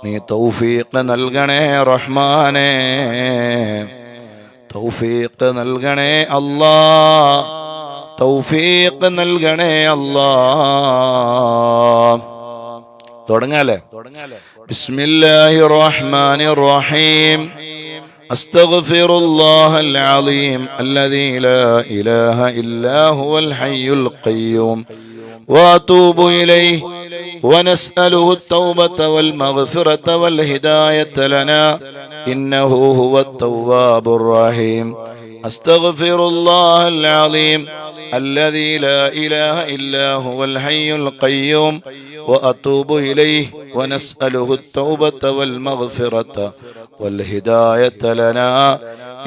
നീ തൗഫീഖ് നൽകണേ റഹ്മാനേ, തൗഫീഖ് നൽകണേ അല്ലാ, തൗഫീഖ് നൽകണേ അല്ലാ. തുടങ്ങാലേ? ബിസ്മില്ലാഹിർ റഹ്മാനിർ റഹീം. അസ്തഗ്ഫിറുല്ലാഹൽ അലീം അല്ലദീ ലാ ഇലാഹ ഇല്ലാ ഹുവൽ ഹയ്യുൽ ഖയ്യൂം വഅതൂബു ഇലൈഹി വനസ്അലുഹു التوبة والمغفرة والهداية لنا إنه هو التواب الرحيم. أستغفر الله العظيم الذي لا إله إلا هو الحي القيوم وأتوب إليه ونسأله التوبة والمغفرة والهداية لنا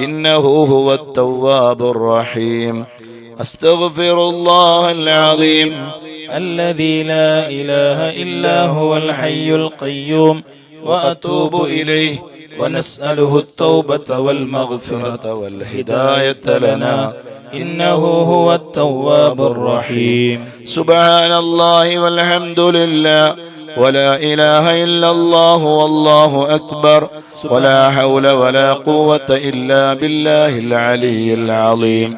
إنه هو التواب الرحيم. أستغفر الله العظيم الذي لا إله إلا هو الحي القيوم وأتوب إليه ونسأله التوبة والمغفرة والهداية لنا إنه هو التواب الرحيم. سبحان الله والحمد لله ولا إله إلا الله والله أكبر ولا حول ولا قوة إلا بالله العلي العظيم.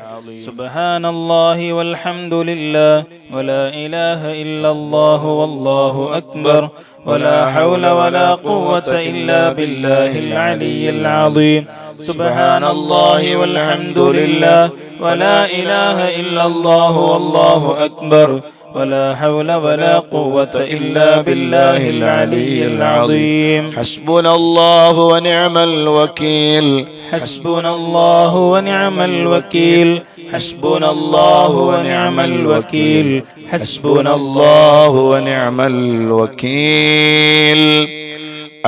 سبحان الله والحمد لله ولا إله إلا الله والله أكبر ولا حول ولا قوة إلا بالله العلي العظيم. سبحان الله والحمد لله ولا إله إلا الله والله أكبر ولا حول ولا قوة إلا بالله العلي العظيم. حسبنا الله ونعم الوكيل. حسبنا الله ونعم الوكيل. حسبنا الله ونعم الوكيل. حسبنا الله ونعم الوكيل.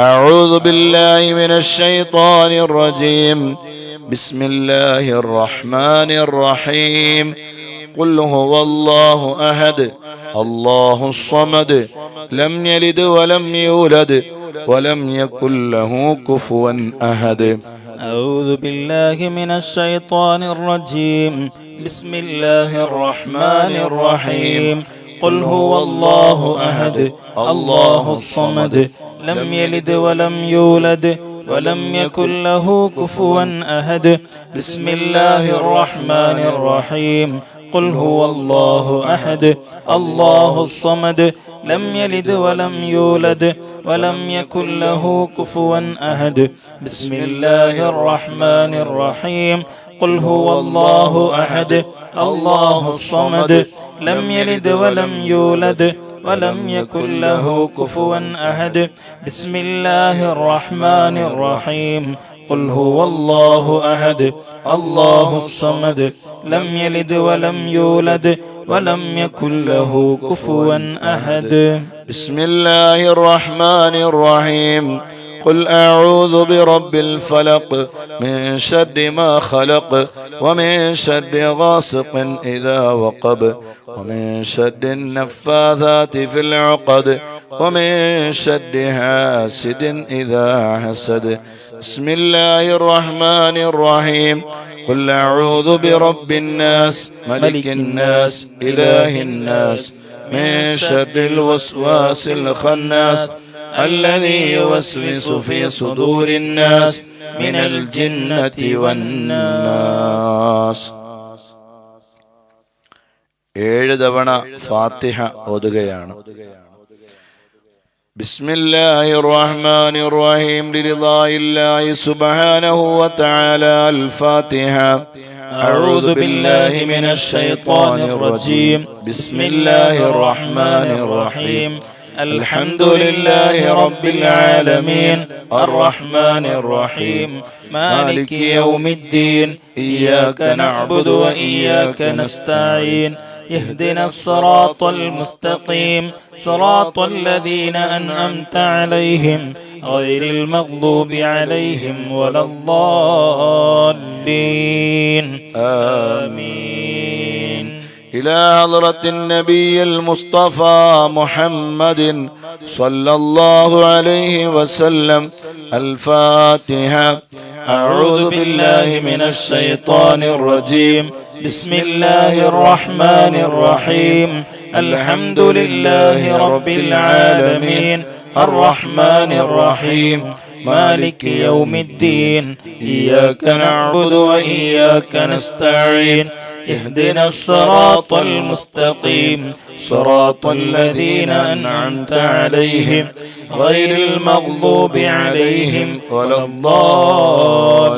أعوذ بالله من الشيطان الرجيم. بسم الله الرحمن الرحيم. قل هو الله أحد الله الصمد لم يلد ولم يولد ولم يكن له كفوا أحد. أعوذ بالله من الشيطان الرجيم. بسم الله الرحمن الرحيم. قل هو الله أحد الله الصمد لم يلد ولم يولد ولم يكن له كفوا أحد. بسم الله الرحمن الرحيم. قل هو الله أحد الله الصمد لم يلد ولم يولد ولم يكن له كفوا أحد. بسم الله الرحمن الرحيم. قل هو الله أحد الله الصمد لم يلد ولم يولد ولم يكن له كفوا أحد. بسم الله الرحمن الرحيم. قل هو الله أحد الله الصمد لم يلد ولم يولد ولم يكن له كفوا أحد. بسم الله الرحمن الرحيم. قل أعوذ برب الفلق من شر ما خلق ومن شر غاسق إذا وقب ومن شر النفاثات في العقد ومن شر حاسد إذا حسد. بسم الله الرحمن الرحيم. قل أعوذ برب الناس ملك الناس إله الناس من شر الوسواس الخناس الذي يوسوس في صدور الناس من الجنة والناس. 7 തവണ ഫാത്തിഹ ഓതുകയാണ്. بسم الله الرحمن الرحيم. لرضاء الله سبحانه وتعالى. الفاتحة. أعوذ بالله من الشيطان الرجيم. بسم الله الرحمن الرحيم. الحمد لله رب العالمين الرحمن الرحيم مالك يوم الدين إياك نعبد وإياك نستعين اهدنا الصراط المستقيم صراط الذين أنعمت عليهم غير المغضوب عليهم ولا الضالين آمين. إلى حضرة النبي المصطفى محمد صلى الله عليه وسلم. الفاتحة. أعوذ بالله من الشيطان الرجيم. بسم الله الرحمن الرحيم. الحمد لله رب العالمين الرحمن الرحيم مالك يوم الدين إياك نعبد وإياك نستعين اهدنا الصراط المستقيم صراط الذين أنعمت عليهم غير المغضوب عليهم ولا الضالين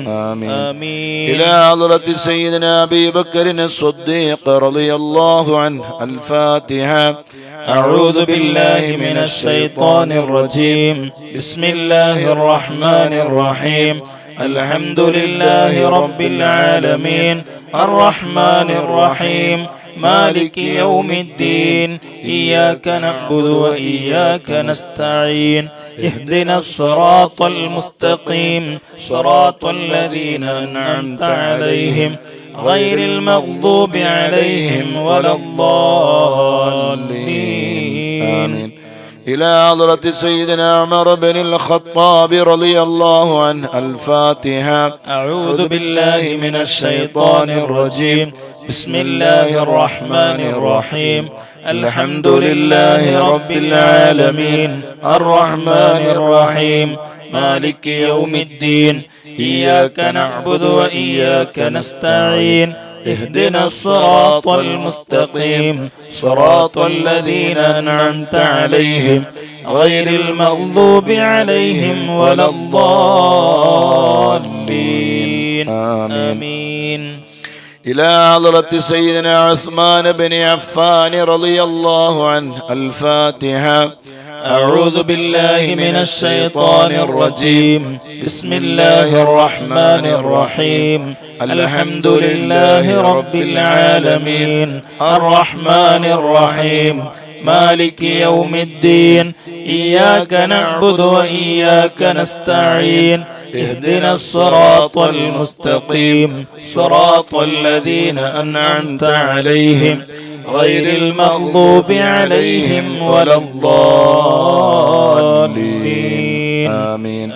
آمين. إلى حضرة سيدنا أبي بكر الصديق رضي الله عنه. الفاتحة. أعوذ بالله من الشيطان الرجيم. بسم الله الرحمن الرحيم. الحمد لله رب العالمين الرحمن الرحيم مالك يوم الدين إياك نعبد وإياك نستعين اهدنا الصراط المستقيم صراط الذين أنعمت عليهم غير المغضوب عليهم ولا الضالين آمين. إلى حضرة سيدنا عمر بن الخطاب رضي الله عنه. الفاتحة. أعوذ بالله من الشيطان الرجيم. بسم الله الرحمن الرحيم. الحمد لله رب العالمين الرحمن الرحيم مالك يوم الدين إياك نعبد وإياك نستعين اهدنا الصراط المستقيم صراط الذين أنعمت عليهم غير المغضوب عليهم ولا الضالين آمين. إلى حضرة سيدنا عثمان بن عفان رضي الله عنه. الفاتحة. أعوذ بالله من الشيطان الرجيم. بسم الله الرحمن الرحيم. الحمد لله رب العالمين الرحمن الرحيم مالك يوم الدين إياك نعبد وإياك نستعين اهدنا الصراط المستقيم صراط الذين أنعمت عليهم غير المغضوب عليهم ولا الضالين آمين.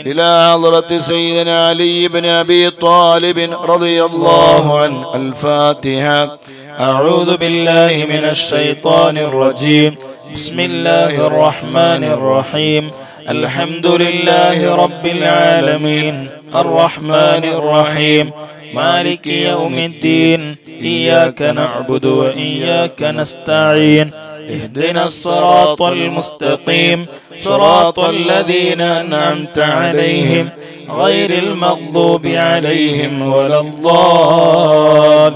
إلى حضرة سيدنا علي بن أبي طالب رضي الله عنه. الفاتحة. أعوذ بالله من الشيطان الرجيم. بسم الله الرحمن الرحيم. الحمد لله رب العالمين الرحمن الرحيم مالك يوم الدين إياك نعبد وإياك نستعين اهدنا الصراط المستقيم صراط الذين أنعمت عليهم غير المغضوب عليهم ولا الضالين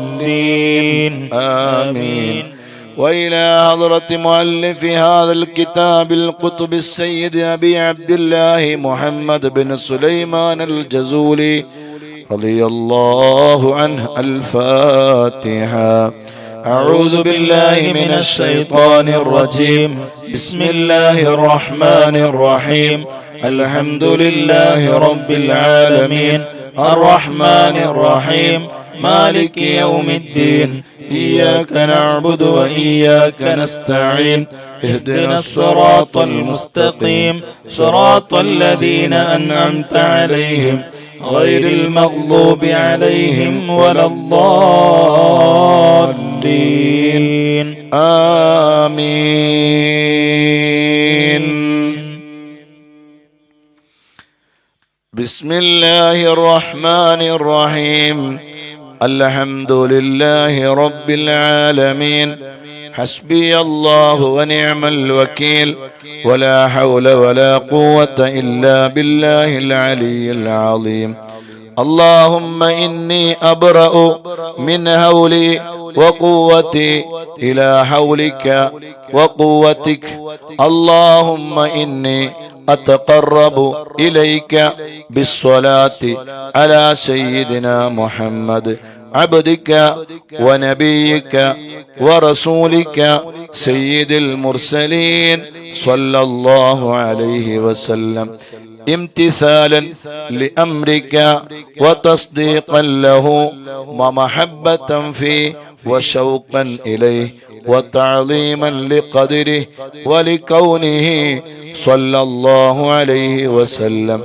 آمين. وإلى حضرة مؤلف هذا الكتاب القطب السيد أبي عبد الله محمد بن سليمان الجزولي رضي الله عنه. الفاتحة. أعوذ بالله من الشيطان الرجيم. بسم الله الرحمن الرحيم. الحمد لله رب العالمين الرحمن الرحيم مالك يوم الدين إياك نعبد وإياك نستعين اهدنا الصراط المستقيم صراط الذين أنعمت عليهم غير المغضوب عليهم ولا الضالين آمين. بسم الله الرحمن الرحيم. الحمد لله رب العالمين حسبي الله ونعم الوكيل ولا حول ولا قوة إلا بالله العلي العظيم. اللهم إني أبرأ من هولي وقوتي إلى حولك وقوتك. اللهم إني أتقرب إليك بالصلاة على سيدنا محمد عبدك ونبيك ورسولك سيد المرسلين صلى الله عليه وسلم امتثالا لأمرك وتصديقا له ومحبة فيه وشوقا إليه وتعظيما لقدره ولكونه صلى الله عليه وسلم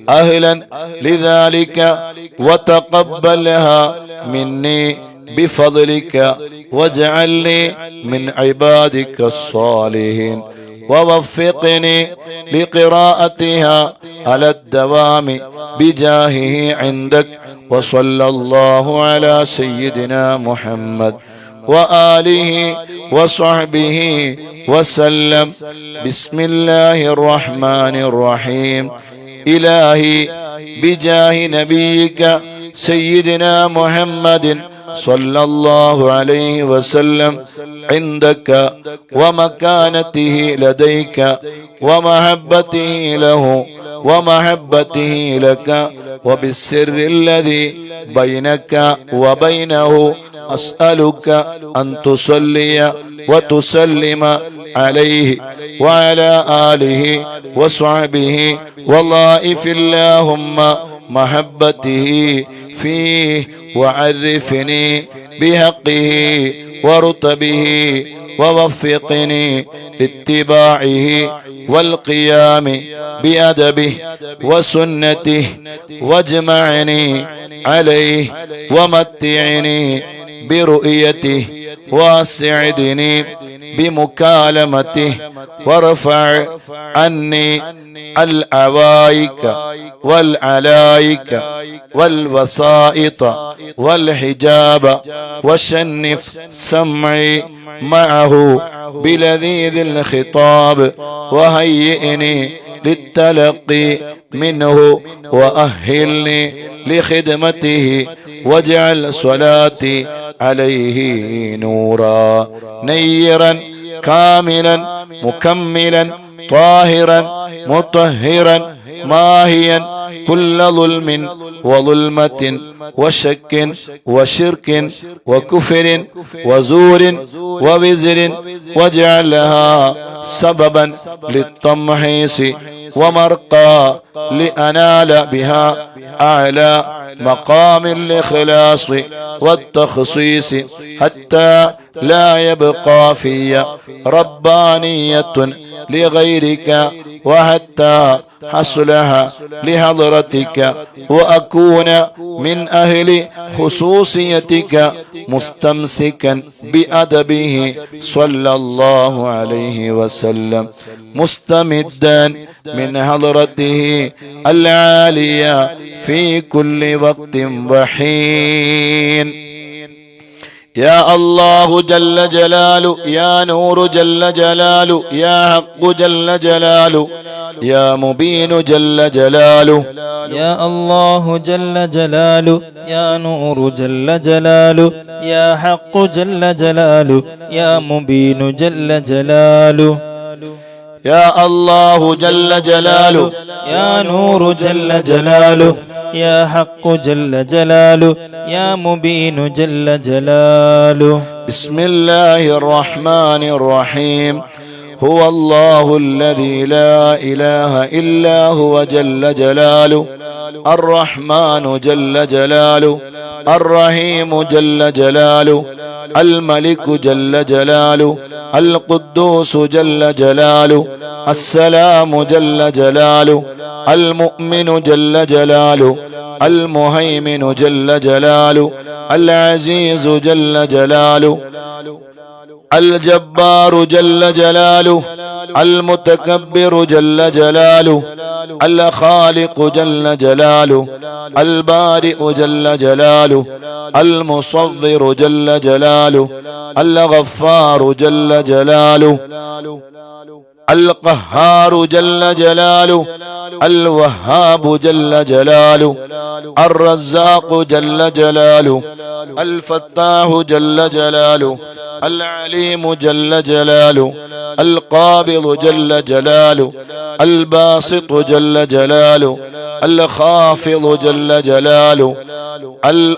أهلا لذلك وتقبلها مني بفضلك واجعلني من عبادك الصالحين ووفقني لقراءتها على الدوام بجاهه عندك. وصلى الله على سيدنا محمد وآله وصحبه وسلم. بسم الله الرحمن الرحيم. إلهي بجاه نبيك سيدنا محمد صلى الله عليه وسلم عندك ومكانته لديك ومحبته له ومحبته لك وبالسر الذي بينك وبينه أسألك أن تصلي وتسلم عليه وعلى آله وصحبه وضائف اللهم محبته فيه وعرفني بحقه ورتبه ووفقني لاتباعه والقيام بأدبه وسنته واجمعني عليه ومتعني برؤيته واسعدني بمكالمته وارفع عني العوائك والعلايك والوسائط والحجاب وشنف سمعي معه بلذيذ الخطاب وهيئني للتلقي منه وأهلني لخدمته واجعل صلاتي عليه نورا نيرا كاملا مكملا طاهرا مطهرا ماهيا كل ظلم وظلمة وشك وشرك وكفر وزور ووزر واجعلها سببا للتمحيص ومرقى لأنال بها أعلى مقام الإخلاص والتخصيص حتى لا يبقى في ربانية لغيرك وحتى حصلها لحضرتك وأكون من أهل خصوصيتك مستمسكا بأدبه صلى الله عليه وسلم مستمدا من حضرته العالية في كل وقت وحين. يا الله جل جلاله يا نور جل جلاله يا حق جل جلاله يا مبين جل جلاله يا الله جل جلاله يا نور جل جلاله يا حق جل جلاله يا مبين جل جلاله يا الله جل جلاله يا نور جل جلاله يا حق جل جلاله يا مبين جل جلاله. بسم الله الرحمن الرحيم. هو الله الذي لا إله إلا هو جل جلاله الرحمن جل جلاله الرحيم جل جلاله الملك جل جلاله القدوس جل جلاله السلام جل جلاله المؤمن جل جلاله المهيمن جل جلاله العزيز جل جلاله الجبار جل جلاله المتكبر جل جلاله الخالق جل جلاله البارئ جل جلاله المصور جل جلاله الغفار جل جلاله القهار جل جلاله الوهاب جل جلاله الرزاق جل جلاله الفتاح جل جلاله العليم جل جلاله القابض جل جلاله الباسط جل جلاله الخافض جل جلاله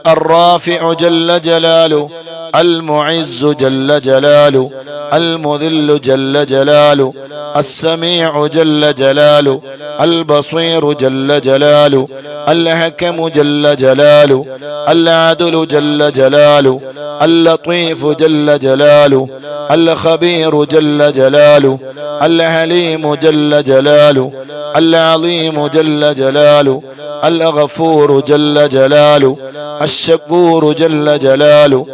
الرافع جل جلاله المعز جل جلاله المذل جل جلاله السميع جل جلاله البصير جل جلاله الحكم جل جلاله العدل جل جلاله اللطيف جل جلاله الخبير جل جلاله الحليم جل جلاله العظيم جل جلاله الغفور جل جلاله الشكور جل جلاله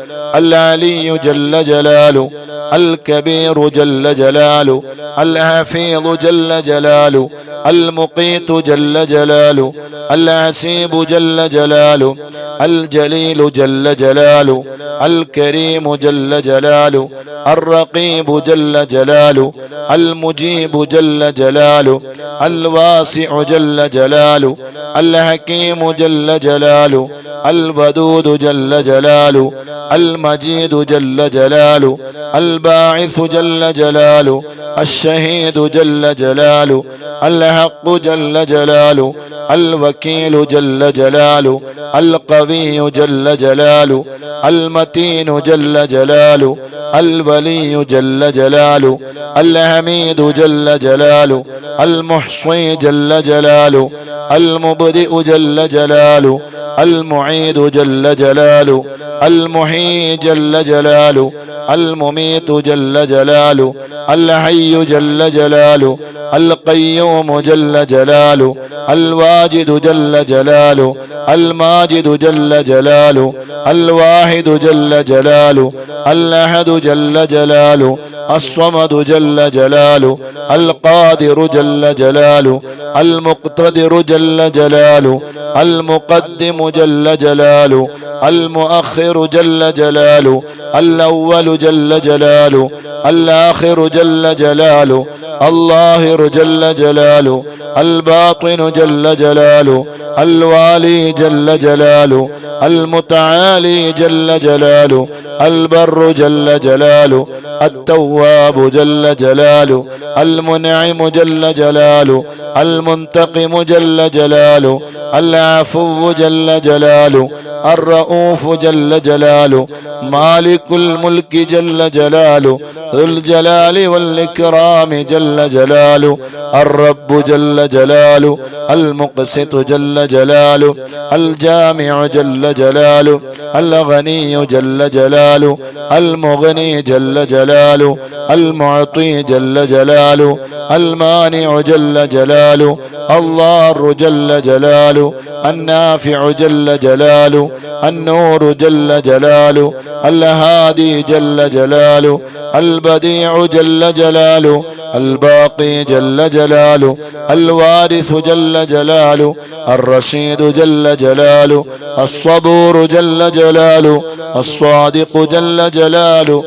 العلي جل جلاله، الكبير جل جلاله، الحفيظ جل جلاله، المقيت جل جلاله، العسيب جل جلاله، الجليل جل جلاله، الكريم جل جلاله، الرقيب جل جلاله، المجيب جل جلاله، الواسع جل جلاله، الحكيم جل جلاله، الودود جل جلاله، المجيد جل جلاله، الباعث جل جلاله، الشهيد جل جلاله، الحق جل جلاله، الوكيل جل جلاله، القوي جل جلاله، المتين جل جلاله، الولي جل جلاله، الحميد جل جلاله، المحصي جل جلاله، المبدئ جل جلاله، المعيد جل جلاله، المحيي جل جلاله، المميت جل جلاله، الحي جل جلاله، القيوم جل جلاله، الواجد جل جلاله، الماجد جل جلاله، الواحد جل جلاله، الأحد جل جلاله، الصمد جل جلاله، القادر جل جلاله، المقتدر جل جلاله، المقدم جل جلاله، المؤخر جل جلاله، الأول جل جلاله، الآخر جل جلاله، الظاهر جل جلاله، الباطن جل جلاله، الوالي جل جلاله، المتعالي جل جلاله، البر جل جلاله، التواب جل جلاله، المنعم جل جلاله، المنتقم جل جلاله، العفو جل جلاله، الرؤوف جل جلاله، مالك الملك جل جلاله، ذو الجلال والإكرام جل جلاله، الرب جل جلاله، المقسط جل جلاله، الجامع جل جلاله، الغني جل جلاله، المغني جل جلاله، المعطي جل جلاله، المانع جل جلاله، الضار جل جلاله، النافع جل جلاله، النور جل جلاله، الهادي جل جلاله، البديع جل جلاله، الباقي جل جلاله، الوارث جل جلاله، الرشيد جل جلاله، الصبور جل جلاله، الصادق جل جلاله،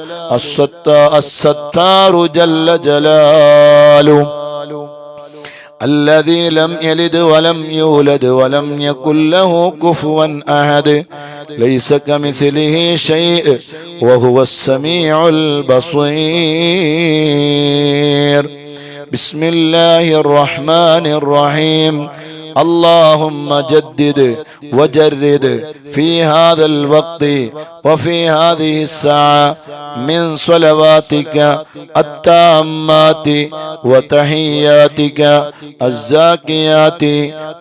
الستار جل جلاله، الذي لم يلد ولم يولد ولم يكن له كفوا أحد، ليس كمثله شيء وهو السميع البصير. بسم الله الرحمن الرحيم. اللهم جدد وجرد في هذا الوقت وفي هذه الساعة من صلواتك التامات وتحياتك الزاكيات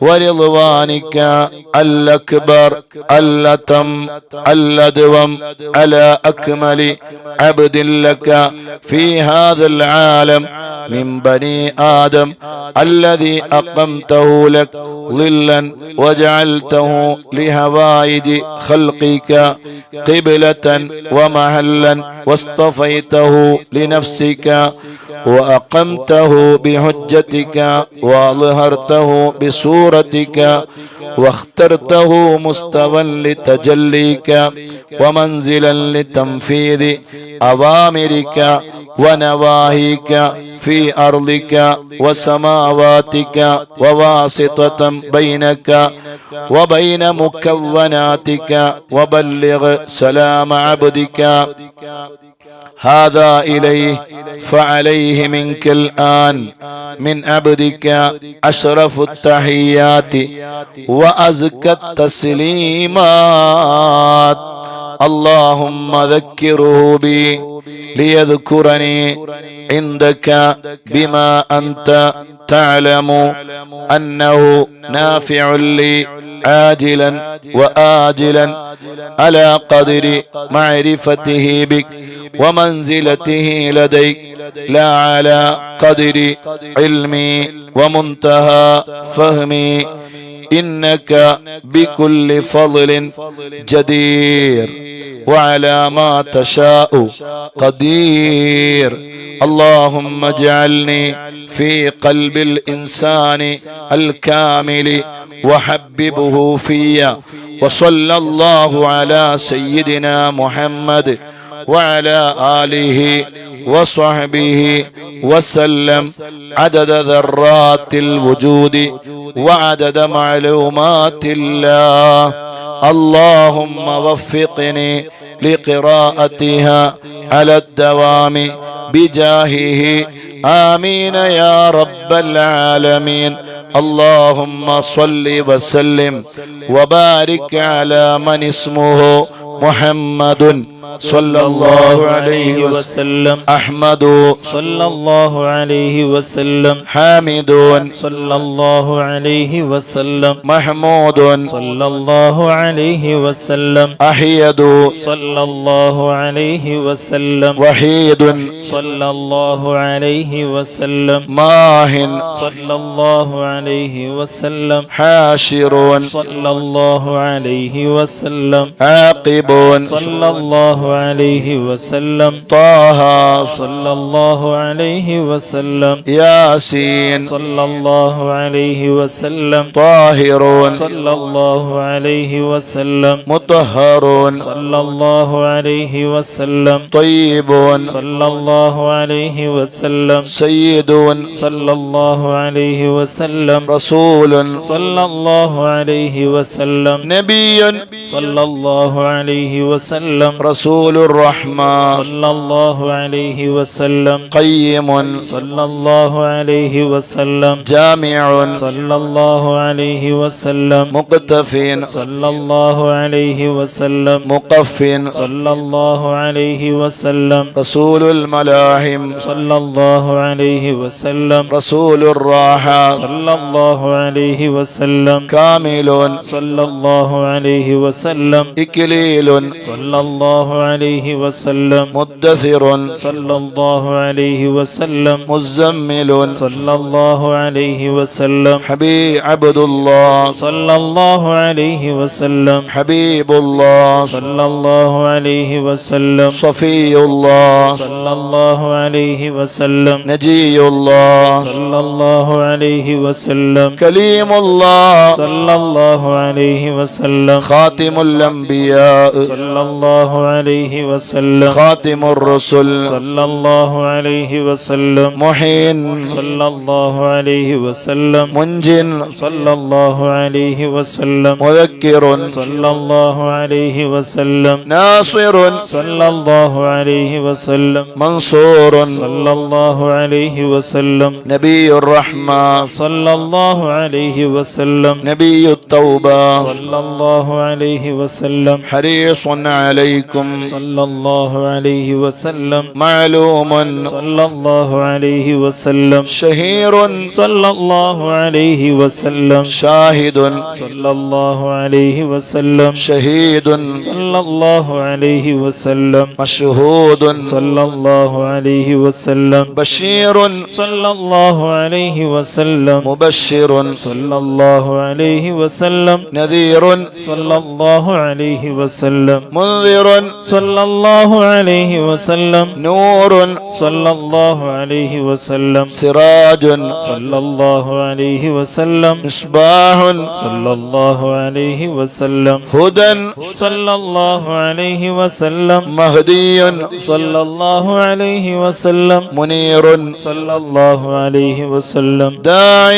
ورضوانك الأكبر الأتم الأدوم على أكمل عبد لك في هذا العالم من بني آدم الذي أقمته لك ظلا وجعلته لهوائج خلقك قبلة ومحلا واصطفيته لنفسك وأقمته بحجتك وأظهرته بصورتك واخترته مستوى لتجليك ومنزلا لتنفيذ أوامرك ونواهيك في أرضك وسماواتك وواسطة بينك وبين مكوناتك وبلغ سلام عبدك هذا إليه فعليه منك الآن من عبدك أشرف التحيات وأزكى التسليمات. اللهم ذكره بي ليذكرني عندك بما أنت تعلم أنه نافع لي عاجلا وآجلا على قدر معرفته بك ومنزلته لديك لا على قدر علمي ومنتهى فهمي إنك بكل فضل جدير. وعلى ما تشاء قدير. اللهم اجعلني في قلب الإنسان الكامل وحببه في. وصلى الله على سيدنا محمد وعلى آله وصحبه وسلم عدد ذرات الوجود وعدد معلومات الله. اللهم وفقني لقراءتها على الدوام بجاهه، آمين يا رب العالمين. اللهم صل وسلم وبارك على من اسمه محمد صلى الله عليه وسلم، أحمد صلى الله عليه وسلم، حامد صلى الله عليه وسلم، محمود صلى الله عليه وسلم، أحيد صلى الله عليه وسلم، وحيد صلى الله عليه وسلم، ماه صلى الله عليه وسلم، حاشر صلى الله عليه وسلم، عاقب صلى الله عليه وسلم، طه صلى الله عليه وسلم، ياسين صلى الله عليه وسلم، طاهر صلى الله عليه وسلم، مطهر صلى الله عليه وسلم، طيب صلى الله عليه وسلم، سيد صلى الله عليه وسلم، رسول صلى الله عليه وسلم، نبي صلى الله عليه وسلم، رسول الرحمة صلى الله عليه وسلم، قيم صلى الله عليه وسلم، جامع صلى الله عليه وسلم، مقتف صلى الله عليه وسلم، مقف صلى الله عليه وسلم، رسول الملاحم صلى الله عليه وسلم، رسول الراحة صلى الله عليه وسلم، كامل صلى الله عليه وسلم، إكليل صلى الله عليه وسلم، مدثر صلى الله عليه وسلم، مزمل صلى الله عليه وسلم، حبيب عبد الله صلى الله عليه وسلم، حبيب الله صلى الله عليه وسلم، صفي الله صلى الله عليه وسلم، نجي الله صلى الله عليه وسلم، كليم الله صلى الله عليه وسلم، خاتم الأنبياء صلى الله عليه وسلم، خاتم الرسل صلى الله عليه وسلم، محين صلى الله عليه وسلم، منج صلى الله عليه وسلم، مذكر صلى الله عليه وسلم، ناصر صلى الله عليه وسلم، منصور صلى الله عليه وسلم، نبي الرحمة صلى الله عليه وسلم، نبي التوبة صلى الله عليه وسلم، حريص عليكم صلى الله عليه وسلم، معلوم صلى الله عليه وسلم، شهير صلى الله عليه وسلم، شاهد صلى الله عليه وسلم، شهيد صلى الله عليه وسلم، مشهود صلى الله عليه وسلم، بشير صلى الله عليه وسلم، مبشر صلى الله عليه وسلم، نذير صلى الله عليه وسلم، منذر صلى الله عليه وسلم، نور صلى الله عليه وسلم، سراج صلى الله عليه وسلم، مصباح صلى الله عليه وسلم، هدى صلى الله عليه وسلم، مهدي صلى الله عليه وسلم، منير صلى الله عليه وسلم، داع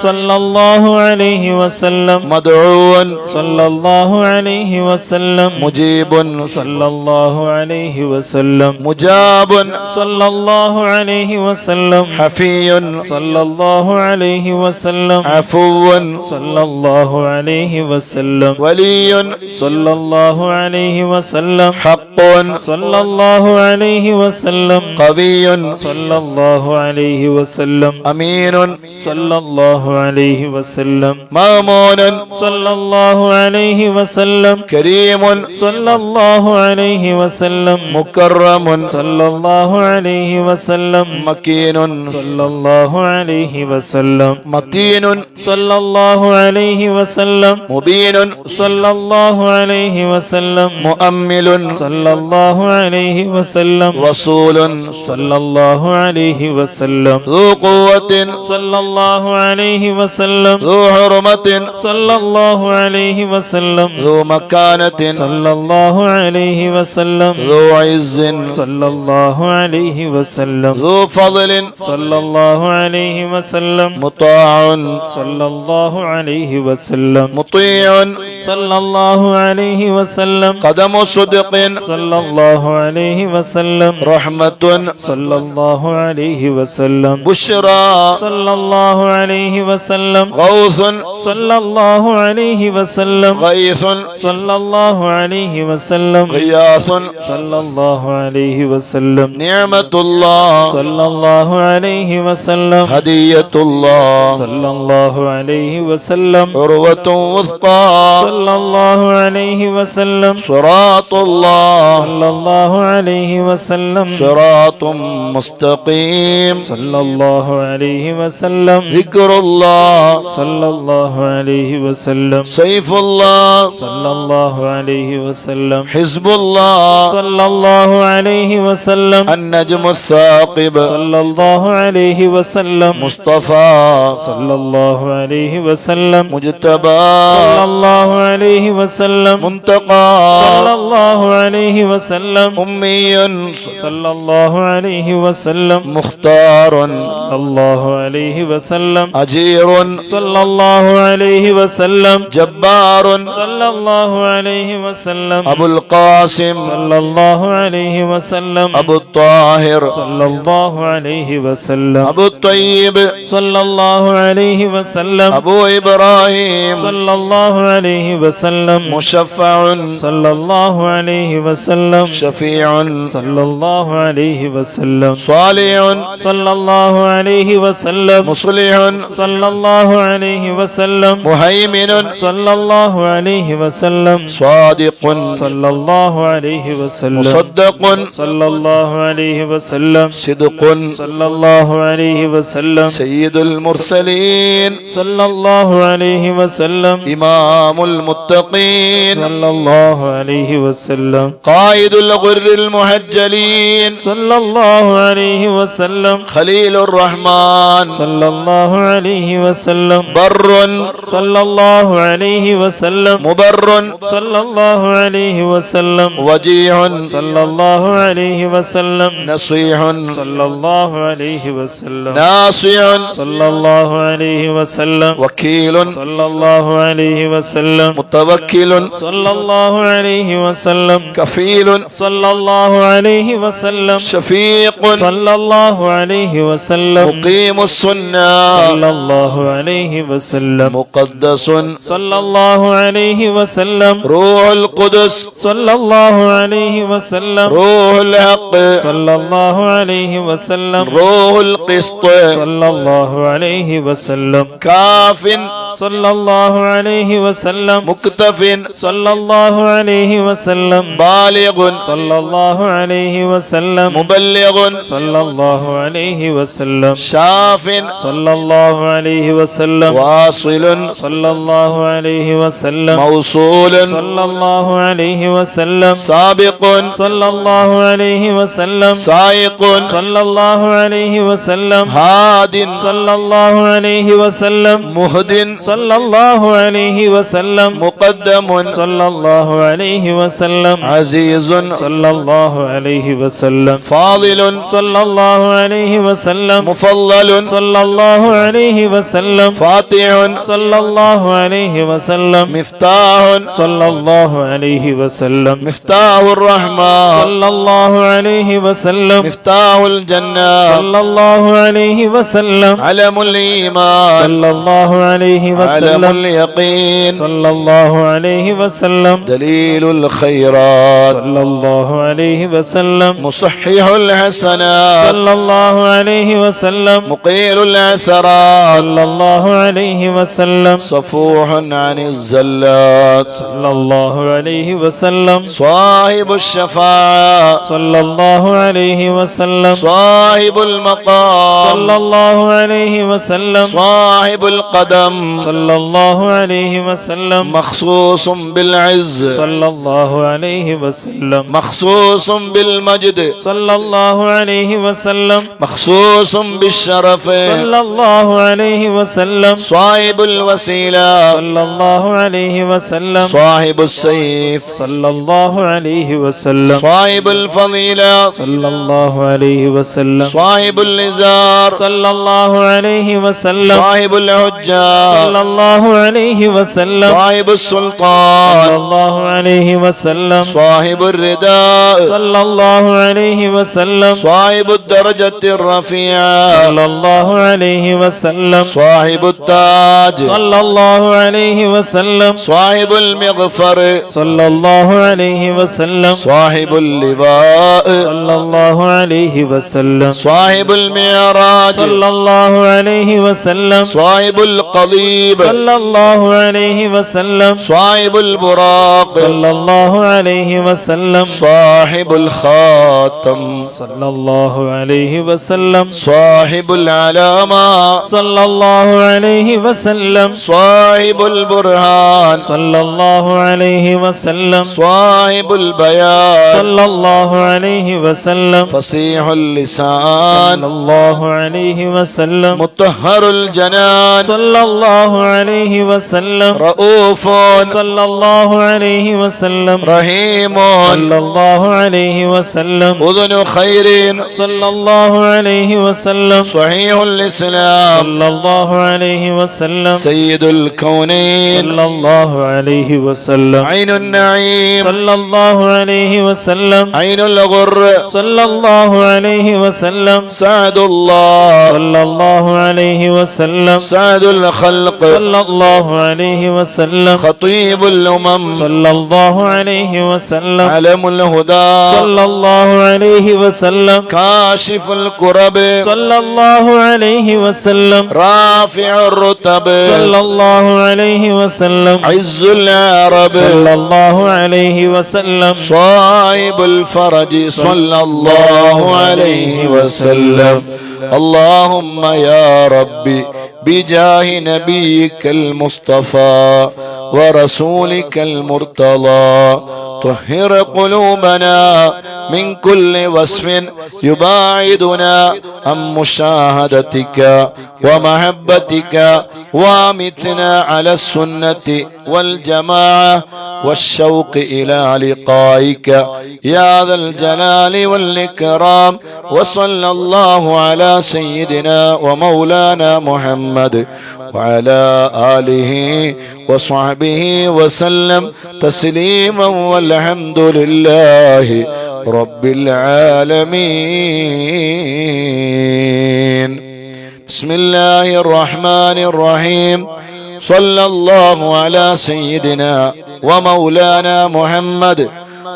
صلى الله عليه وسلم، مدعو صلى الله عليه وسلم، مجيب صلى الله عليه وسلم، مجاب صلى الله عليه وسلم، حفي صلى الله عليه وسلم، عفو صلى الله عليه وسلم، ولي صلى الله عليه وسلم، حق صلى الله عليه وسلم، قوي صلى الله عليه وسلم، أمين صلى الله عليه وسلم، مأمون صلى الله عليه وسلم، كريم صلى الله عليه وسلم مكرم صلى الله عليه وسلم مكين صلى الله عليه وسلم متين صلى الله عليه وسلم مبين صلى الله عليه وسلم مؤمل صلى الله عليه وسلم رسول صلى الله عليه وسلم ذو قوة صلى الله عليه وسلم ذو حرمة صلى الله عليه وسلم ذو مكانة صلى الله عليه وسلم ذو عز صلى الله عليه وسلم ذو فضل صلى الله عليه وسلم مطاع صلى الله عليه وسلم مطيع صلى الله عليه وسلم قدم صدق صلى الله عليه وسلم رحمة صلى الله عليه وسلم بشرى صلى الله عليه وسلم غوث صلى الله عليه وسلم غيث صلى الله عليه وسلم غياث صلى الله عليه وسلم نعمة الله صلى الله عليه وسلم هدية الله صلى الله عليه وسلم عروة وثقى صلى الله عليه وسلم صراط الله صلى الله عليه وسلم صراط مستقيم صلى الله عليه وسلم ذكر الله صلى الله عليه وسلم سيف الله صلى الله عليه وسلم حزب الله صلى الله عليه وسلم النجم الثاقب صلى الله عليه وسلم مصطفى صلى الله عليه وسلم مجتبى صلى الله عليه وسلم منتقى صلى الله عليه وسلم أمي صلى الله عليه وسلم مختار صلى الله عليه وسلم أجير صلى الله عليه وسلم جبار صلى الله عليه وسلم أبو القاسم صلى الله عليه وسلم أبو الطاهر صلى الله عليه وسلم أبو الطيب صلى الله عليه وسلم أبو إبراهيم صلى الله عليه وسلم مشفع صلى الله عليه وسلم شفيع صلى الله عليه وسلم صالح صلى الله عليه وسلم مصلح صلى الله عليه وسلم مهيمن صلى الله عليه وسلم صادق صلى الله عليه وسلم مصدق صلى الله عليه وسلم صدق صلى الله عليه وسلم سيد المرسلين صلى الله عليه وسلم إمام المتقين صلى الله عليه وسلم قائد الغر المحجلين صلى الله عليه وسلم خليل الرحمن صلى الله عليه وسلم بر صلى الله عليه وسلم مبر صلى الله عليه وسلم وجيع صلى الله عليه وسلم نصيح صلى الله عليه وسلم ناصع صلى الله عليه وسلم وكيل صلى الله عليه وسلم متوكل صلى الله عليه وسلم كفيل صلى الله عليه وسلم شفيق صلى الله عليه وسلم مقيم السنة صلى الله عليه وسلم مقدس صلى الله عليه وسلم روح القدس صلى الله عليه وسلم روح الحق صلى الله عليه وسلم روح القسط صلى الله عليه وسلم كاف صلى الله عليه وسلم مكتف صلى الله عليه وسلم بالغ صلى الله عليه وسلم مبلغ صلى الله عليه وسلم شاف صلى الله عليه وسلم واصل صلى الله عليه وسلم موصول صلى الله عليه وسلم سابق صلى الله عليه وسلم سائق صلى الله عليه وسلم هاد صلى الله عليه وسلم مهد صلى الله عليه وسلم مقدم صلى الله عليه وسلم عزيز صلى الله عليه وسلم فاضل صلى الله عليه وسلم مفضل صلى الله عليه وسلم فاتح صلى الله عليه وسلم مفتاح صلى الله عليه وسلم مفتاح الرحمن صلى الله عليه وسلم مفتاح الجنة صلى الله عليه وسلم علم الإيمان صلى الله عليه عليه علم وسلم اليقين صلى الله عليه وسلم دليل الخيرات صلى الله عليه وسلم مصحح الحسنات صلى الله عليه وسلم مقيل العثرات صلى الله عليه وسلم صفوح عن الزلات صلى الله عليه وسلم صاحب الشفاعة صلى الله عليه وسلم صاحب المقام صلى الله عليه وسلم صاحب القدم صلى الله عليه وسلم مخصوص بالعز صلى الله عليه وسلم مخصوص بالمجد صلى الله عليه وسلم مخصوص بالشرف صلى الله عليه وسلم صاحب الوسيلة صلى الله عليه وسلم صاحب السيف صلى الله عليه وسلم صاحب الفضيلة صلى الله عليه وسلم صاحب الإزار صلى الله عليه وسلم صاحب الحجة صلى الله عليه وسلم صاحب صلى السلطان الله عليه وسلم صاحب الرداء صلى الله عليه وسلم صاحب الدرجة الرفيعة صلى الله عليه وسلم صاحب التاج صلى الله عليه وسلم صاحب المغفر صلى الله عليه وسلم صاحب اللواء صلى الله عليه وسلم صاحب المعراج صلى الله عليه وسلم صاحب القضيب صلى الله عليه وسلم صاحب البراق صلى الله عليه وسلم صاحب الخاتم صلى الله عليه وسلم صاحب العلامة صلى الله عليه وسلم صاحب البرهان صلى الله عليه وسلم صاحب البيان صلى الله عليه وسلم فصيح صلى اللسان الله عليه وسلم مطهر الجنان صلى الله عليه وسلم رؤوف صلى الله عليه وسلم رحيم صلى الله عليه وسلم أذن خير صلى الله عليه وسلم صحيح الإسلام صلى الله عليه وسلم سيد الكونين صلى الله عليه وسلم عين النعيم صلى الله عليه وسلم عين الغر صلى الله عليه وسلم سعد الله صلى الله عليه وسلم سعد الخلق صلى الله عليه وسلم خطيب الأمم صلى الله عليه وسلم علم الهدى صلى الله عليه وسلم كاشف الكرب صلى الله عليه وسلم رافع الرتب صلى الله عليه وسلم عز العرب صلى الله عليه وسلم صاحب الفرج صلى الله عليه وسلم اللهم يا ربي بجاه نبيك المصطفى ورسولك المرتضى طهر قلوبنا من كل وصف يباعدنا عن مشاهدتك ومحبتك وامتنا على السنة والجماعة والشوق إلى لقائك يا ذا الجلال والإكرام وصلى الله على سيدنا ومولانا محمد وعلى آله وصحبه وسلم تسليما والحمد لله رب العالمين. بسم الله الرحمن الرحيم. صلى الله على سيدنا ومولانا محمد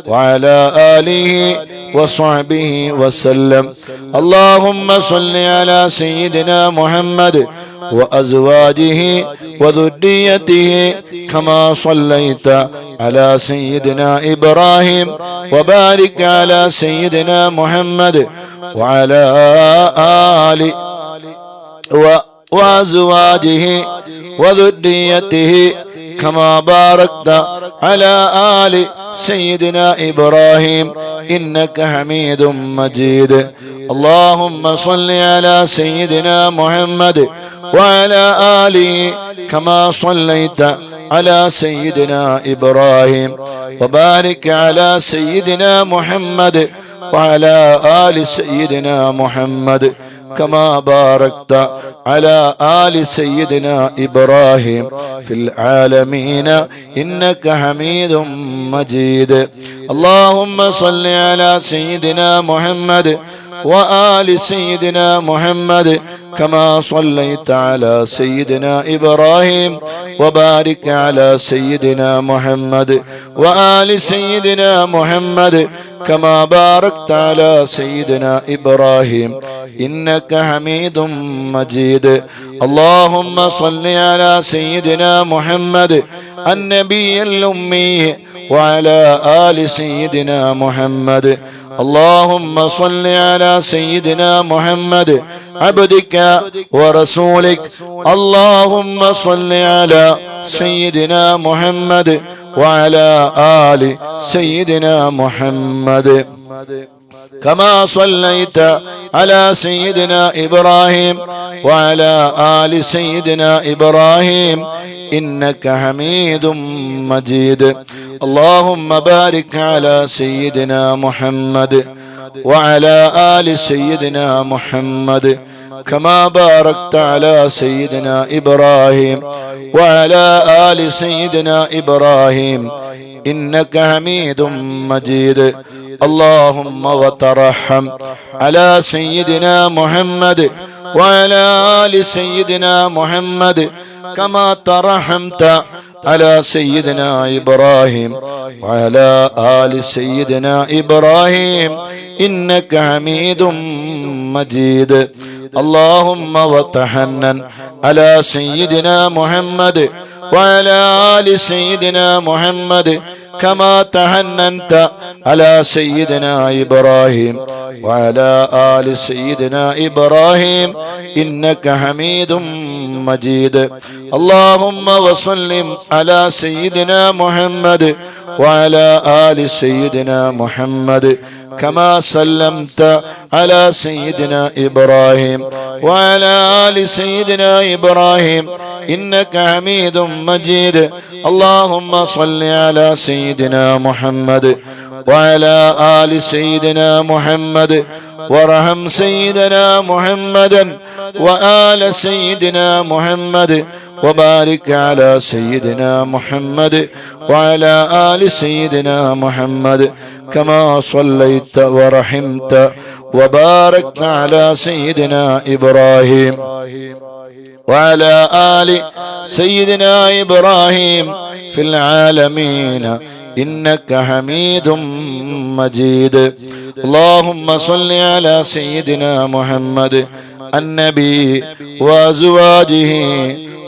وعلى آله وصحبه وسلم. اللهم صل على سيدنا محمد وأزواجه وذريته كما صليت على سيدنا إبراهيم وبارك على سيدنا محمد وعلى آله وأزواجه وذريته كما باركت على آل سيدنا إبراهيم إنك حميد مجيد. اللهم صل على سيدنا محمد وعلى آله كما صليت على سيدنا إبراهيم وبارك على سيدنا محمد وعلى آل سيدنا محمد كما باركت على آل سيدنا إبراهيم في العالمين إنك حميد مجيد. اللهم صل على سيدنا محمد وآل سيدنا محمد كما صليت على سيدنا إبراهيم وبارك على سيدنا محمد وآل سيدنا محمد كما باركت على سيدنا إبراهيم إنك حميد مجيد. اللهم صل على سيدنا محمد النبي الأمي وعلى آل سيدنا محمد. اللهم صل على سيدنا محمد عبدك ورسولك. اللهم صل على سيدنا محمد وعلى آل سيدنا محمد كما صليت على سيدنا إبراهيم وعلى آل سيدنا إبراهيم إنك حميد مجيد. اللهم بارك على سيدنا محمد وعلى آل سيدنا محمد كما باركت على سيدنا إبراهيم وعلى آل سيدنا إبراهيم إنك حميد مجيد. اللهم وترحم على سيدنا محمد وعلى آل سيدنا محمد كما ترحمت على سيدنا إبراهيم وعلى آل سيدنا إبراهيم إنك حميد مجيد. اللهم وتحنن على سيدنا محمد وعلى آل سيدنا محمد كما تحننت على سيدنا إبراهيم وعلى آل سيدنا إبراهيم إنك حميد مجيد. اللهم وسلم على سيدنا محمد وعلى آل سيدنا محمد كما سلمت على سيدنا إبراهيم وعلى آل سيدنا إبراهيم إنك حميد مجيد. اللهم صل على سيدنا محمد وعلى آل سيدنا محمد وارحم سيدنا محمدا وآل سيدنا محمد وبارك على سيدنا محمد وعلى آل سيدنا محمد كما صليت ورحمت وباركت على سيدنا إبراهيم وعلى آل سيدنا إبراهيم في العالمين إنك حميد مجيد. اللهم صل على سيدنا محمد النبي وأزواجه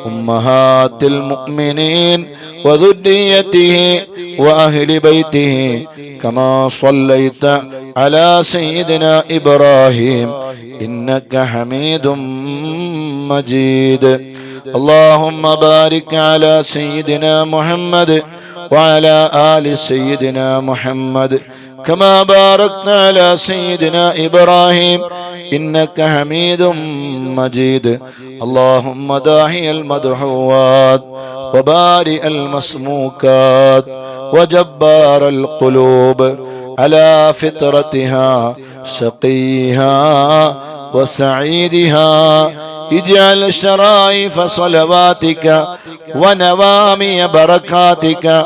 أمهات المؤمنين وذريته وأهل بيته كما صليت على سيدنا إبراهيم إنك حميد مجيد. اللهم بارك على سيدنا محمد وعلى آل سيدنا محمد كما باركت على سيدنا إبراهيم إنك حميد مجيد. اللهم داعي المدعوات وبارئ المسموكات وجبار القلوب على فطرتها شقيها وسعيدها اجعل شرائف صلواتك ونوامي بركاتك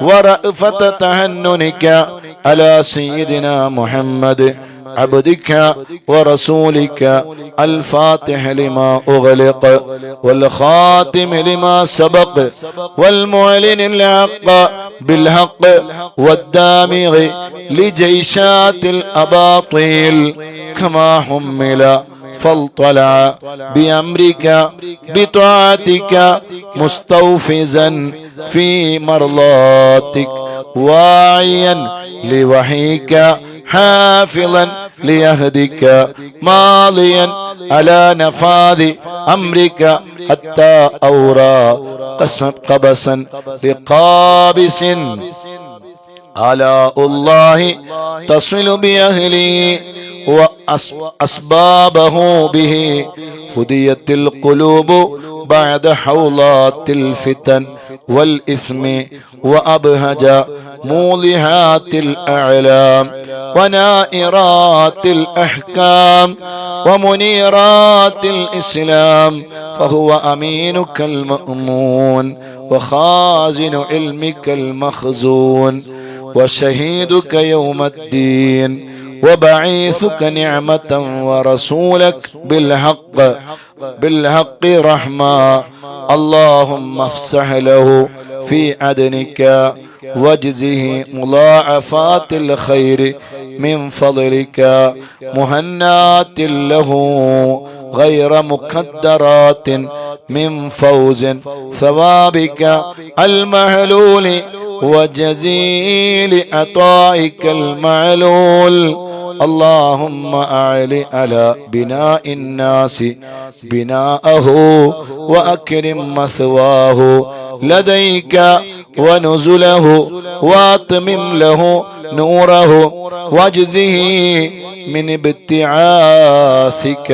ورأفة تهننك على سيدنا محمد عبدك ورسولك الفاتح لما أغلق والخاتم لما سبق والمعلن الحق بالحق والدامغ لجيشات الأباطيل كما حمل فاطلع بأمرك بطاعتك مستوفزا في مرضاتك واعيا لوحيك حافظا ليهدك ماضيا على نفاذ أمرك حتى أورى قبسا لقابس آلاء الله تصل بأهله وأسبابه به هديت القلوب بعد حولات الفتن والإثم وأبهج مولهات الأعلام ونائرات الأحكام ومنيرات الإسلام فهو أمينك المأمون وخازن علمك المخزون وشهيدك يوم الدين وبعيثك نعمة ورسولك بالحق رحمة. اللهم افسح له في عدنك واجزه مضاعفات الخير من فضلك، مهنات له غير مقدرات من فوز ثوابك المهلول وجزيل عطائك المعلول. اللهم أعل على بناء الناس بناءه وأكرم مثواه لديك ونزله، واتمم له نوره واجزه من ابتعاثك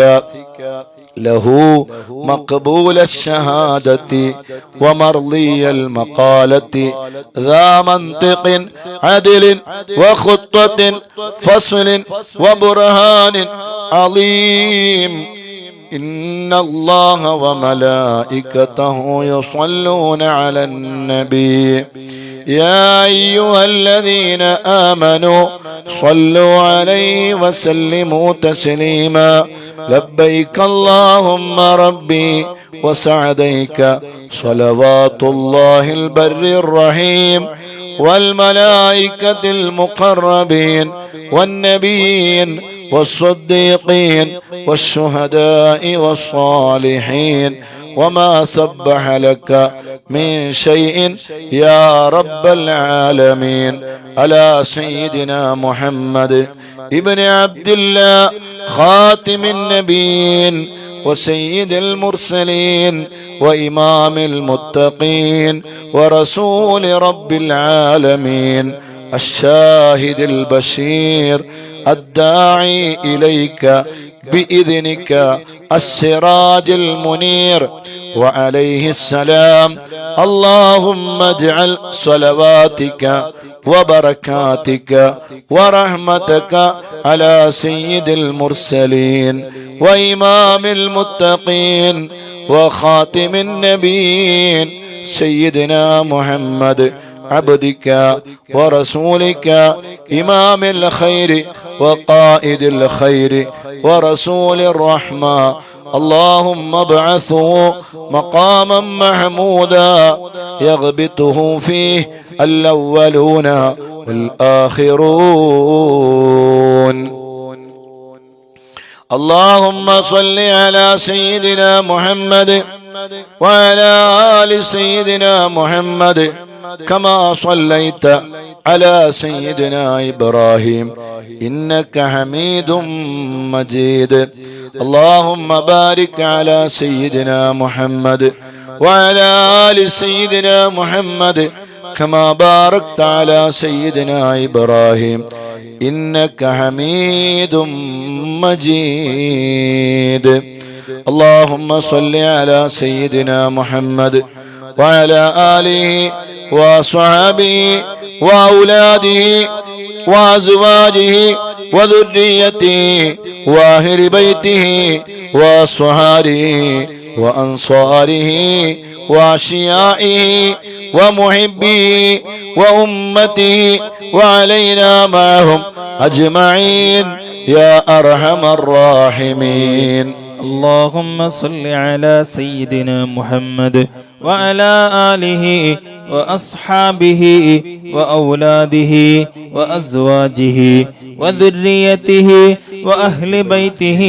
له مقبول الشهادة ومرضي المقالة، ذا منطق عدل وخطة فصل وبرهان عظيم. إن الله وملائكته يصلون على النبي يا أيها الذين آمنوا صلوا عليه وسلموا تسليما. لبيك اللهم ربي وسعديك، صلوات الله البر الرحيم والملائكة المقربين والنبيين والصديقين والشهداء والصالحين، وما سبح لك من شيء يا رب العالمين، على سيدنا محمد ابن عبد الله خاتم النبيين وسيد المرسلين وإمام المتقين ورسول رب العالمين، الشاهد البشير الداعي إليك بإذنك السراج المنير، وعليه السلام. اللهم اجعل صلواتك وبركاتك ورحمتك على سيد المرسلين وإمام المتقين وخاتم النبيين سيدنا محمد عبدك ورسولك إمام الخير وقائد الخير ورسول الرحمة. اللهم ابعثه مقاما محمودا يغبطه فيه الأولون والآخرون. اللهم صل على سيدنا محمد وعلى آل سيدنا محمد كما صليت على سيدنا إبراهيم إنك حميد مجيد. اللهم بارك على سيدنا محمد وعلى آل سيدنا محمد كما باركت على سيدنا إبراهيم إنك حميد مجيد. اللهم صل على سيدنا محمد وعلى آله وصحبه وأولاده وأزواجه وذريته وأهل بيته وأصهاره وأنصاره وأشيائه ومحبه وأمته وعلينا معهم أجمعين يا أرحم الراحمين. اللهم صل على سيدنا محمد وعلى آله وأصحابه وأولاده وأزواجه وذريته وأهل بيته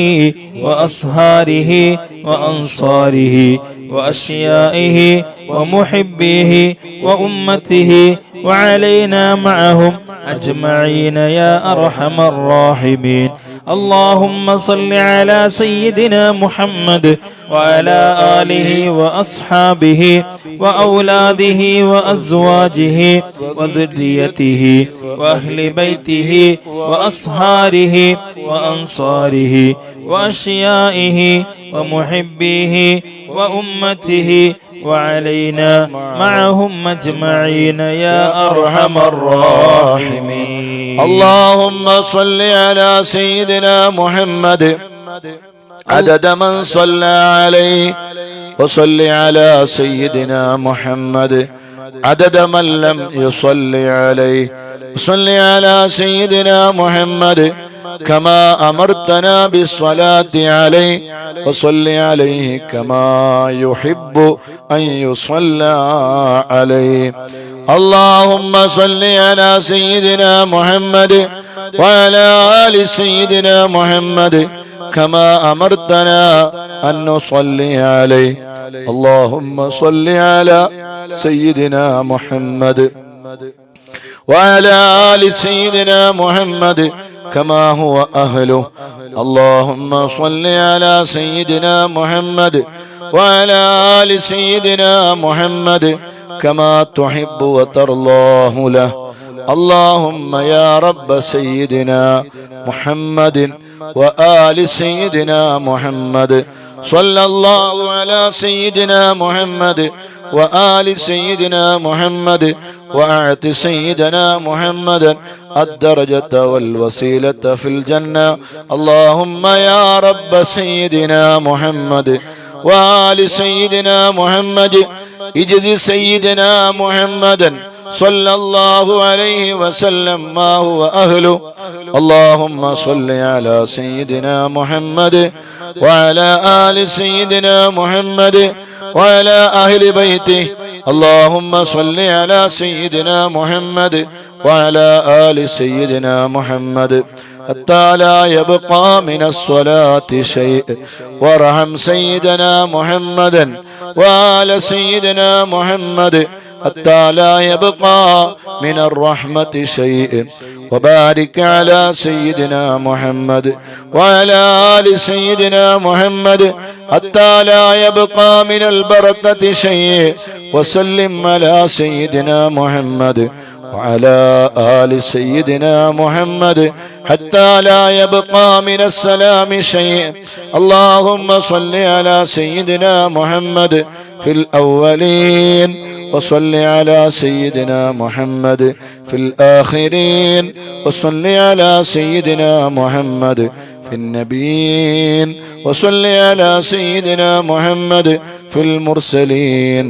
وأصهاره وأنصاره وأشيائه ومحبيه وأمته وعلينا معهم أجمعين يا أرحم الراحمين. اللهم صل على سيدنا محمد وعلى آله وأصحابه وأولاده وأزواجه وذريته وأهل بيته وأصهاره وأنصاره وأشيائه ومحبيه وأمته وعلينا معهم أجمعين يا أرحم الراحمين. اللهم صل على سيدنا محمد عدد من صلى عليه، وصل على سيدنا محمد عدد من لم يصل عليه، وصل على سيدنا محمد كما أمرتنا بالصلاة عليه وصل عليه كما يحب أن يصلى عليه. اللهم صل على سيدنا محمد وعلى آل سيدنا محمد كما أمرتنا أن نصلي عليه. اللهم صل على سيدنا محمد وعلى آل سيدنا محمد كما هو أهله. اللهم صل على سيدنا محمد وعلى آل سيدنا محمد كما تحب وترضاه له. اللهم يا رب سيدنا محمد وآل سيدنا محمد صلى الله على سيدنا محمد وآل سيدنا محمد وأعط سيدنا محمدا الدرجة والوسيلة في الجنة. اللهم يا رب سيدنا محمد وآل سيدنا محمد اجز سيدنا محمدا صلى الله عليه وسلم ما هو أهله. اللهم صل على سيدنا محمد وعلى آل سيدنا محمد وعلى أهل بيته. اللهم صل على سيدنا محمد وعلى آل سيدنا محمد حتى لا يبقى من الصلاة شيء. وارحم سيدنا محمدا وآل سيدنا محمد حتى لا يبقى من الرحمة شيء. وبارك على سيدنا محمد وعلى آل سيدنا محمد حتى لا يبقى من البركة شيء. وسلم على سيدنا محمد وعلى آل سيدنا محمد حتى لا يبقى من السلام شيء. اللهم صل على سيدنا محمد في الأولين وصل على سيدنا محمد في الآخرين وصل على سيدنا محمد في النبيين وصل على سيدنا محمد في المرسلين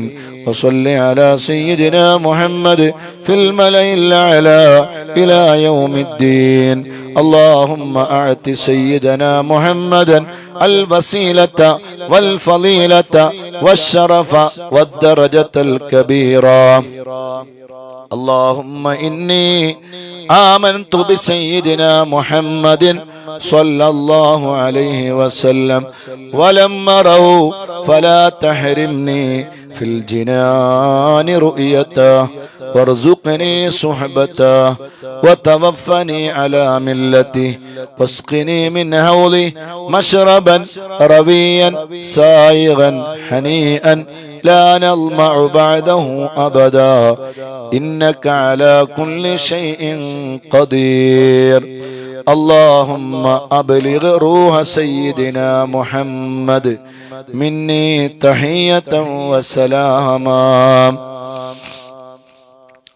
وصل على سيدنا محمد في الملأ الأعلى إلى يوم الدين. اللهم أعط سيدنا محمدا الوسيلة والفضيلة والشرف والدرجة الكبيرة. اللهم إني آمنت بسيدنا محمد صلى الله عليه وسلم ولم أره فلا تحرمني في الجنان رؤيته وارزقني صحبته وتوفني على ملته واسقني من هوله مشربا رويا سائغا هنيئا لا نظمع بعده أبدا إنك على كل شيء قدير. اللهم أبلغ روح سيدنا محمد مني تحية وسلاما.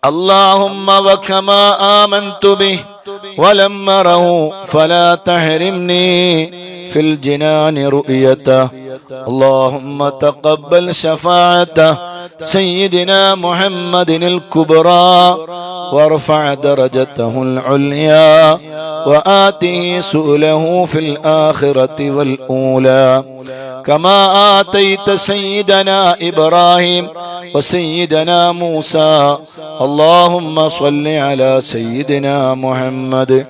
اللهم وكما آمنت به ولم أره فلا تحرمني في الجنان رؤيته. اللهم تقبل شفاعة سيدنا محمد الكبرى وارفع درجته العليا وآته سؤله في الآخرة والأولى كما آتيت سيدنا إبراهيم وسيدنا موسى. اللهم صل على سيدنا محمد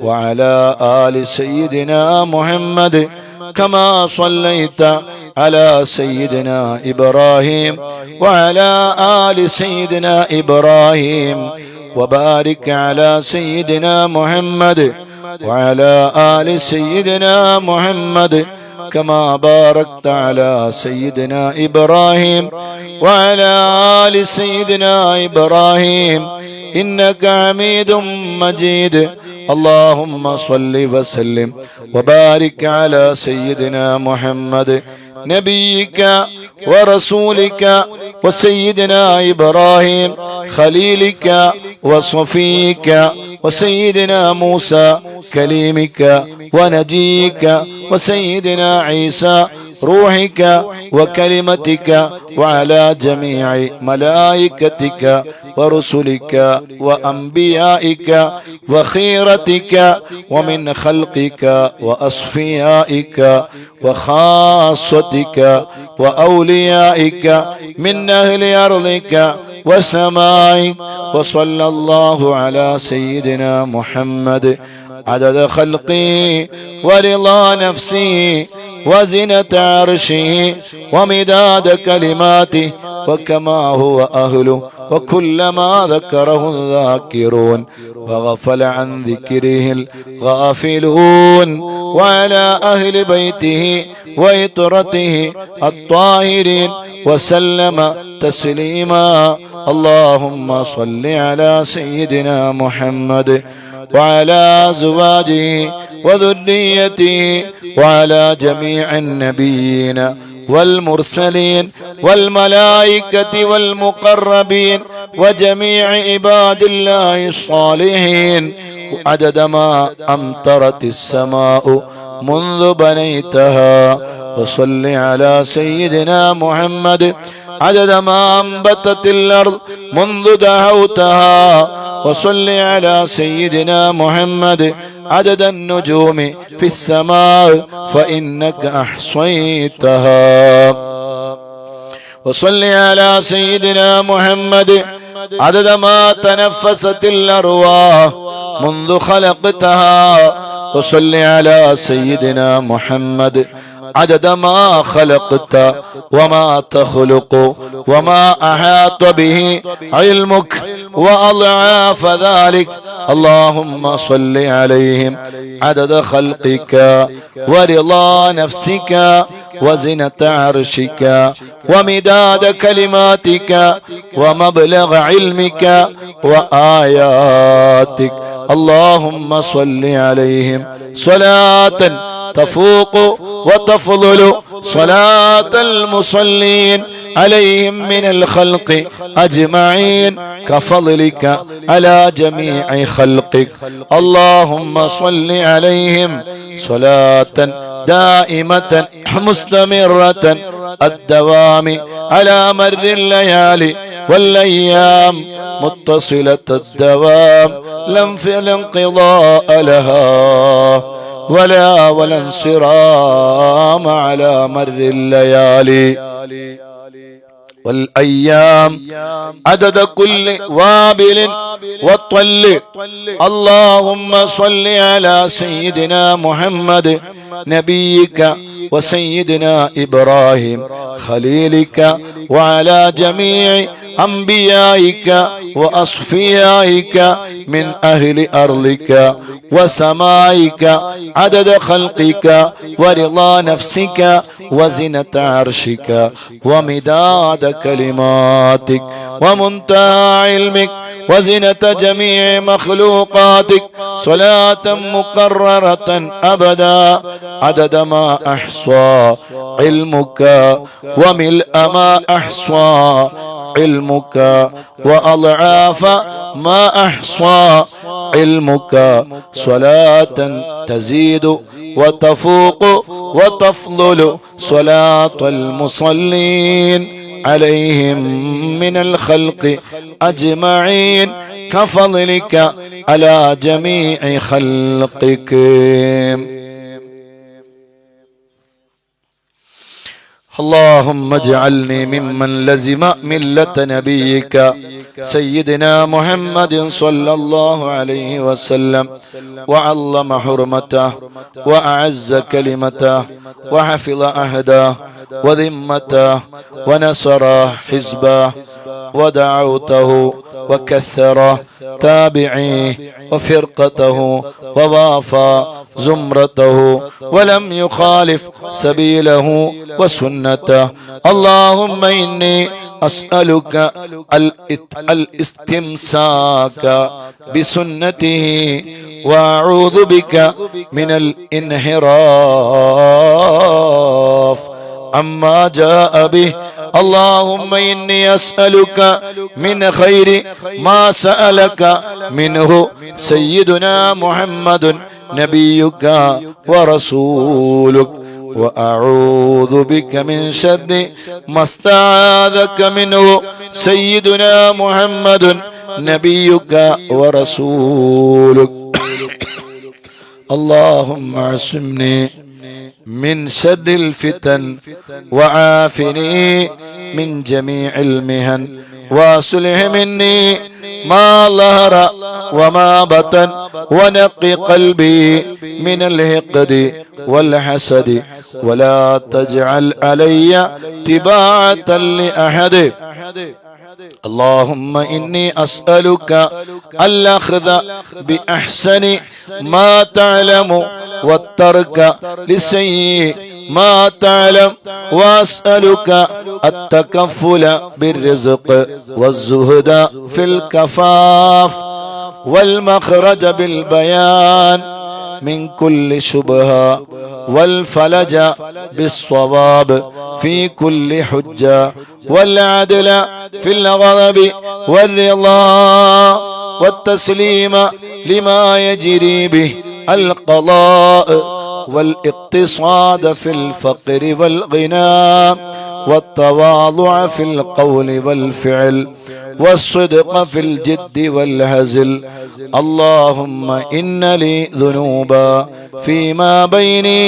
وعلى آل سيدنا محمد كما صليت على سيدنا إبراهيم وعلى آل سيدنا إبراهيم وبارك على سيدنا محمد وعلى آل سيدنا محمد كما باركت على سيدنا إبراهيم وعلى آل سيدنا إبراهيم إنك حميد مجيد. اللهم صل وسلم وبارك على سيدنا محمد نبيك ورسولك وسيدنا إبراهيم خليلك وصفيك وسيدنا موسى كليمك ونجيك وسيدنا عيسى روحك وكلمتك وعلى جميع ملائكتك ورسلك وأنبيائك وخيرتك ومن خلقك وأصفيائك وخاصتك وأوليائك من أهل أرضك وسمائك. وصلى الله على سيدنا محمد عدد خلقه ورضا نفسه وزنة عرشه ومداد كلماته وكما هو أهله وكلما ذكره الذاكرون وغفل عن ذكره الغافلون. وعلى أهل بيته وإطرته الطاهرين وسلم تسليما. اللهم صل على سيدنا محمد وعلى أزواجه وذريته وعلى جميع النبيين والمرسلين والملائكة والمقربين وجميع عباد الله الصالحين عدد ما أمطرت السماء منذ بنيتها. وصل على سيدنا محمد عدد ما أنبتت الأرض منذ دعوتها. وصل على سيدنا محمد عدد النجوم في السماء فإنك أحصيتها. وصل على سيدنا محمد عدد ما تنفست الأرواح منذ خلقتها. وصل على سيدنا محمد عدد ما خلقت وما تخلق وما أحاط به علمك وأضعاف ذلك. اللهم صل عليهم عدد خلقك ورضا نفسك وزنة عرشك ومداد كلماتك ومبلغ علمك وآياتك. اللهم صل عليهم صلاة تفوق وتفضل صلاة المصلين عليهم من الخلق أجمعين كفضلك على جميع خلقك. اللهم صل عليهم صلاة دائمة مستمرة الدوام على مر الليالي والأيام متصلة الدوام لا انقضاء لها ولا انصرام على مر الليالي والأيام عدد كل وابل وطل. اللهم صل على سيدنا محمد نبيك وسيدنا إبراهيم خليلك وعلى جميع أنبيائك وأصفيائك من أهل أرضك وسمائك عدد خلقك ورضا نفسك وزنة عرشك ومداد كلماتك ومنتهى علمك وزنة جميع مخلوقاتك صلاة مقررة أبدا عدد ما أحصى علمك وملء ما أحصى علمك وأضعاف ما أحصى علمك. صلاة تزيد وتفوق وتفضل صلاة المصلين عليهم من الخلق أجمعين كفضلك على جميع خلقك. اللهم اجعلني ممن لزم ملة نبيك سيدنا محمد صلى الله عليه وسلم وعظم حرمته وأعز كلمته وحفظ عهده وذمته ونصر حزبه ودعوته وكثر تابعيه وفرقته وضافى زمرته ولم يخالف سبيله وسنته. اللهم إني أسألك الاستمساك بسنته وأعوذ بك من الانحراف عما جاء به. اللهم إني أسألك من خير ما سألك منه سيدنا محمد نبيك ورسولك وأعوذ بك من شر ما استعاذك منه سيدنا محمد نبيك ورسولك اللهم اعصمني من شر الفتن وعافني من جميع المهن واصلح مني ما ظهر وما بطن ونقي قلبي من الحقد والحسد ولا تجعل علي تباعة لأحد اللهم إني أسألك الأخذ بأحسن ما تعلم والترك لسيء ما تعلم وأسألك التكفل بالرزق والزهد في الكفاف والمخرج بالبيان من كل شبهة والفلج بالصواب في كل حجة والعدل في الغضب والرضا والتسليم لما يجري به القضاء والاقتصاد في الفقر والغنى والتواضع في القول والفعل والصدق في الجد والهزل اللهم إن لي ذنوبا فيما بيني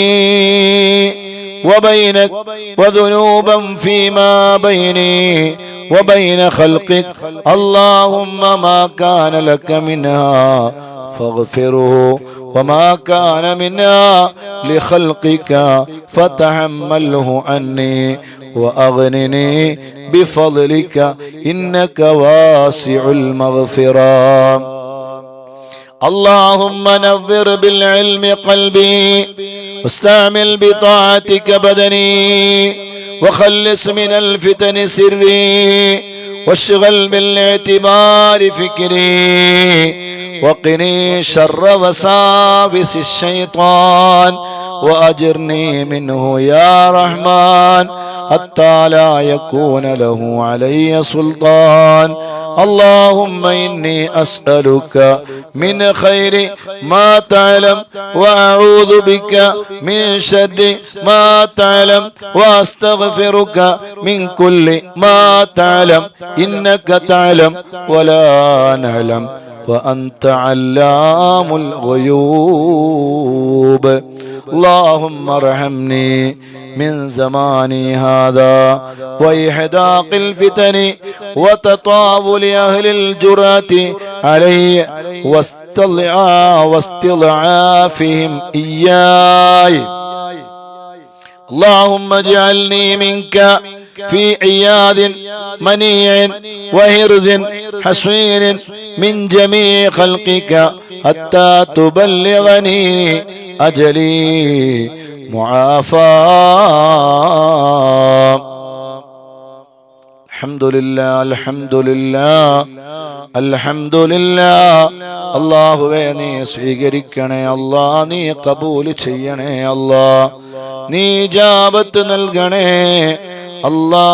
وبينك وذنوبا فيما بيني وبين خلقك اللهم ما كان لك منها فاغفره وما كان منها لخلقك فتحمله عني وأغنني بفضلك إنك واسع المغفرة اللهم نور بالعلم قلبي واستعمل بطاعتك بدني وخلص من الفتن سري واشغل بالاعتبار فكري وقني شر وساوس الشيطان وأجرني منه يا رحمن حتى لا يكون له علي سلطان اللهم إني أسألك من خير ما تعلم وأعوذ بك من شر ما تعلم وأستغفرك من كل ما تعلم إنك تعلم ولا نعلم وأنت علام الغيوب اللهم ارحمني من زماني هذا وإحداق الفتن وتطاول أهل الجرأة علي واستضعافهم إياي اللهم اجعلني منك في عياذ منيع وهرز حصين من جميع خلقك حتى تبلغني أجلي معافى الحمد لله الحمد لله الحمد لله അല്ലാഹുവേ നീ സ്വീകരിക്കണേ അല്ലാ നീ കബൂൽ ചെയ്യണേ അല്ലാ നീ ഇജാബത്ത് നൽകണേ അല്ലാ